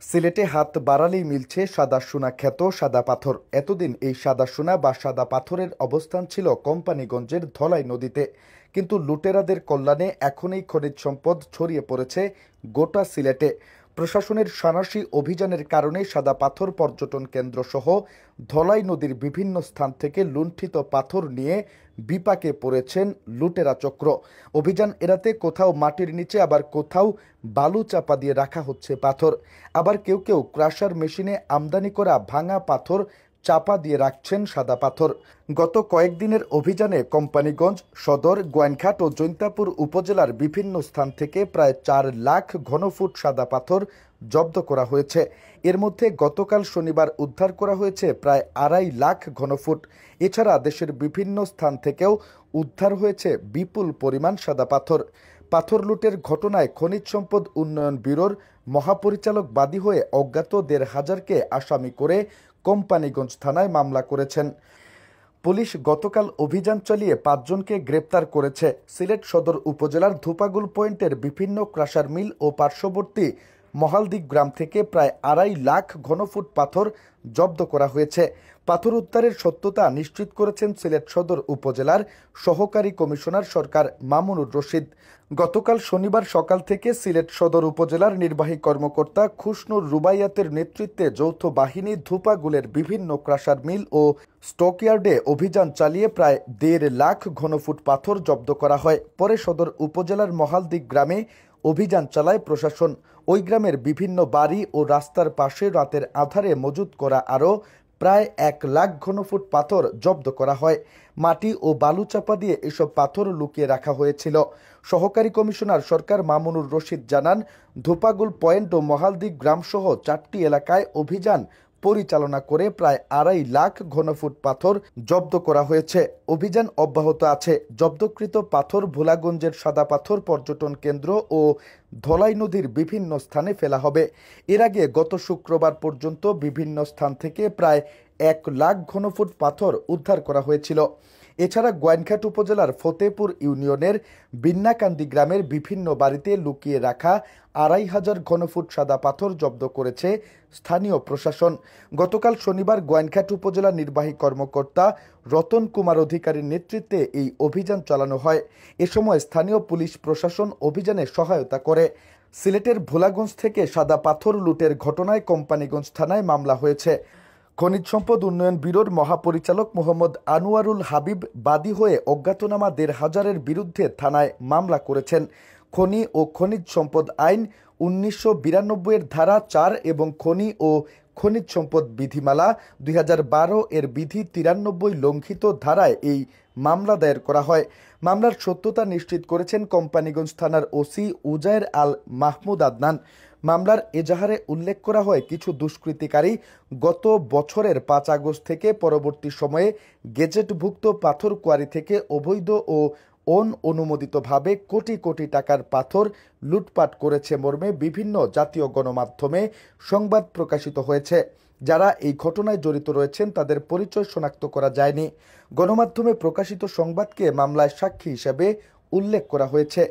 সিলেটে হাত বাড়ালেই মিলছে সাদা সোনা খ্যাত সাদা পাথর। এতদিন এই সাদা সোনা বা সাদা পাথরের অবস্থান ছিল কোম্পানিগঞ্জের ধলাই নদীতে, কিন্তু লুটেরাদের কল্যাণে এখন এই খনিজ সম্পদ ছড়িয়ে পড়েছে গোটা সিলেটে। প্রশাসনের সাঁড়াশি অভিযানের কারণে সাদা পাথর পর্যটন কেন্দ্র সহ ধলাই নদীর বিভিন্ন স্থান থেকে লুণ্ঠিত পাথর নিয়ে বিপাকে পড়েছেন লুটেরা চক্র। অভিযান এড়াতে কোথাও মাটির নিচে, আবার কোথাও বালু চাপা দিয়ে রাখা হচ্ছে পাথর। আবার কেউ কেউ ক্রাশার মেশিনে আমদানি করা ভাঙা পাথর চাপা দিয়ে রাখছেন সাদা পাথর। গত কয়েকদিনের অভিযানে কোম্পানিগঞ্জ, সদর, গোয়াইনঘাট ও জৈন্তাপুর উপজেলার বিভিন্ন স্থান থেকে প্রায় 4 লাখ ঘনফুট সাদা পাথর জব্দ করা হয়েছে। এর মধ্যে গতকাল শনিবার উদ্ধার করা হয়েছে প্রায় 2.5 লাখ ঘনফুট। এছাড়া দেশের বিভিন্ন স্থান থেকেও উদ্ধার হয়েছে বিপুল পরিমাণ সাদা পাথর। পাথর লুটের ঘটনায় খনিজ সম্পদ উন্নয়ন ব্যুরোর মহাপরিচালক বাদী হয়ে অজ্ঞাত 1,500কে আসামি করে কোম্পানিগঞ্জ থানায় মামলা করেছেন। পুলিশ গতকাল অভিযান চালিয়ে 5 জনকে গ্রেপ্তার করেছে। সিলেট সদর উপজেলার ধুপাগুল পয়েন্টের বিভিন্ন ক্রাশার মিল ও পার্শ্ববর্তী মহালদিক গ্রাম থেকে প্রায় 2.5 লাখ ঘনফুট পাথর জব্দ করা হয়েছে। পাথর উদ্ধারের সত্যতা নিশ্চিত করেছেন সিলেট সদর উপজেলার সহকারী কমিশনার সরকার মামুনুর রশিদ। গতকাল শনিবার সকাল থেকে সিলেট সদর উপজেলার নির্বাহী কর্মকর্তা খুশনুর রুবাইয়াতের নেতৃত্বে যৌথ বাহিনী ধুপাগুলের বিভিন্ন ক্রাশার মিল ও স্টকইয়ার্ডে অভিযান চালিয়ে প্রায় 1.5 লাখ ঘনফুট পাথর জব্দ করা হয়। পরে সদর উপজেলার মহালদিক গ্রামে অভিযান চালায় প্রশাসন। ওই গ্রামের বিভিন্ন বাড়ি ও রাস্তার পাশে রাতের আঁধারে মজুত করা আরও প্রায় 1 লাখ ঘনফুট পাথর জব্দ করা হয়। মাটি ও বালু চাপা দিয়ে এসব পাথর লুকিয়ে রাখা হয়েছিল। সহকারী কমিশনার সরকার মামুনুর রশিদ জানান, ধোপাগুল পয়েন্ট ও মহালদিক গ্রামসহ 4টি এলাকায় অভিযান পরিচালনা করে প্রায় 2.5 লাখ ঘনফুট পাথর জব্দ করা হয়েছে। অভিযান অব্যাহত আছে। জব্দকৃত পাথর ভোলাগঞ্জের সাদা পাথর পর্যটন কেন্দ্র ও ধলাই নদীর বিভিন্ন স্থানে ফেলা হবে। এর আগে গত শুক্রবার পর্যন্ত বিভিন্ন স্থান থেকে প্রায় 1 লাখ ঘনফুট পাথর উদ্ধার করা হয়েছিল। এছাড়া গোয়াইনঘাট উপজেলার ফতেপুর ইউনিয়নের বিন্নাকান্দি গ্রামের বিভিন্ন বাড়িতে লুকিয়ে রাখা 2,500 ঘনফুট সাদা পাথর জব্দ করেছে স্থানীয় প্রশাসন। গতকাল শনিবার গোয়াইনঘাট উপজেলা নির্বাহী কর্মকর্তা রতন কুমার অধিকারীর নেতৃত্বে এই অভিযান চালানো হয়। এ সময় স্থানীয় পুলিশ প্রশাসন অভিযানে সহায়তা করে। সিলেটের ভোলাগঞ্জ থেকে সাদা পাথর লুটের ঘটনায় কোম্পানিগঞ্জ থানায় মামলা হয়েছে। খনিজ সম্পদ উন্নয়ন ব্যুরোর মহাপরিচালক মোহাম্মদ আনোয়ারুল হাবিব বাদী হয়ে অজ্ঞাতনামা 1,500-এর বিরুদ্ধে থানায় মামলা করেছেন। খনি ও খনিজ সম্পদ আইন 1992-এর ধারা 4 এবং খনি ও খনিজ সম্পদ বিধিমালা 2012 এর বিধি 93 লঙ্ঘিত ধারায় এই মামলা দায়ের করা হয়। মামলার সত্যতা নিশ্চিত করেছেন কোম্পানিগঞ্জ থানার ওসি উজায়ের আল মাহমুদ আদনান। মামলার এজাহারে উল্লেখ করা হয়, কিছু দুষ্কৃতিকারী গত বছরের 5 আগস্ট থেকে পরবর্তী সময়ে গেজেটভুক্ত পাথর কোয়ারি থেকে অবৈধ ও অনুমোদিতভাবে কোটি কোটি টাকার পাথর লুটপাট করেছে মর্মে বিভিন্ন জাতীয় গণমাধ্যমে সংবাদ প্রকাশিত হয়েছে। যারা এই ঘটনায় জড়িত রয়েছেন তাদের পরিচয় শনাক্ত করা যায়নি। গণমাধ্যমে প্রকাশিত সংবাদকে মামলায় সাক্ষী হিসেবে উল্লেখ করা হয়েছে।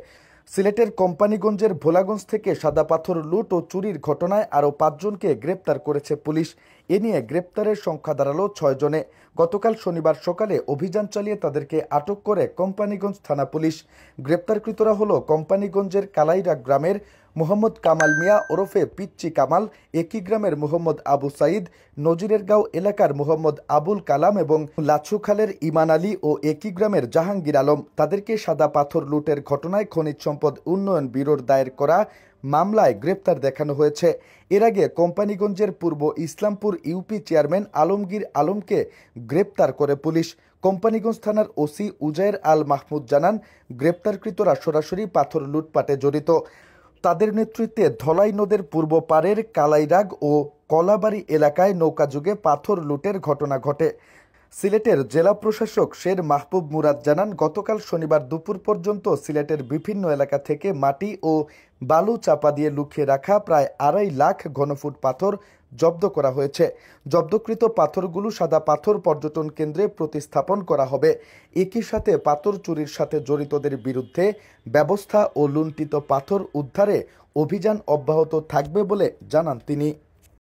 সিলেটের কোম্পানিগঞ্জের ভোলাগঞ্জ থেকে সাদা পাথর লুট ও চুরির ঘটনায় আরও 5 জনকে গ্রেপ্তার করেছে পুলিশ। এ নিয়ে গ্রেপ্তারের সংখ্যা দাঁড়ালো 6 জনে। গতকাল শনিবার সকালে অভিযান চালিয়ে তাদেরকে আটক করে কোম্পানিগঞ্জ থানা পুলিশ। গ্রেপ্তারকৃতরা হলো কোম্পানিগঞ্জের কালাইরা গ্রামের মোহাম্মদ কামাল মিয়া ওরফে পিচ্চি কামাল, একই গ্রামের মোহাম্মদ আবু সাইদ, নজিরেরগাঁও এলাকার মোহাম্মদ আবুল কালাম এবং লাছুখালের ইমান আলী ও একই গ্রামের জাহাঙ্গীর আলম। তাদেরকে সাদা পাথর লুটের ঘটনায় খনিজ সম্পদ উন্নয়ন ব্যুরোর দায়ের করা মামলায় গ্রেপ্তার দেখানো হয়েছে। এর আগে কোম্পানিগঞ্জের পূর্ব ইসলামপুর ইউপি চেয়ারম্যান আলমগীর আলমকে গ্রেপ্তার করে পুলিশ। কোম্পানিগঞ্জ থানার ওসি উজায়ের আল মাহমুদ জানান, গ্রেপ্তারকৃতরা সরাসরি পাথর লুটপাটে জড়িত। তাদের নেতৃত্বে ধলাই নদের পূর্ব পাড়ের কালাইরাগ ও কলাবাড়ি এলাকায় নৌকাযুগে পাথর লুটের ঘটনা ঘটে। সিলেটের জেলা প্রশাসক শের মাহবুব মুরাদ জানান, গতকাল শনিবার দুপুর পর্যন্ত সিলেটের বিভিন্ন এলাকা থেকে মাটি ও বালু চাপা দিয়ে লুকিয়ে রাখা প্রায় 2.5 লাখ ঘনফুট পাথর জব্দ করা হয়েছে। জব্দকৃত পাথরগুলো সাদা পাথর পর্যটন কেন্দ্রে প্রতিস্থাপন করা হবে। একই সাথে পাথর চুরির সাথে জড়িতদের বিরুদ্ধে ব্যবস্থা ও লুণ্ঠিত পাথর উদ্ধারে অভিযান অব্যাহত থাকবে বলে জানান তিনি।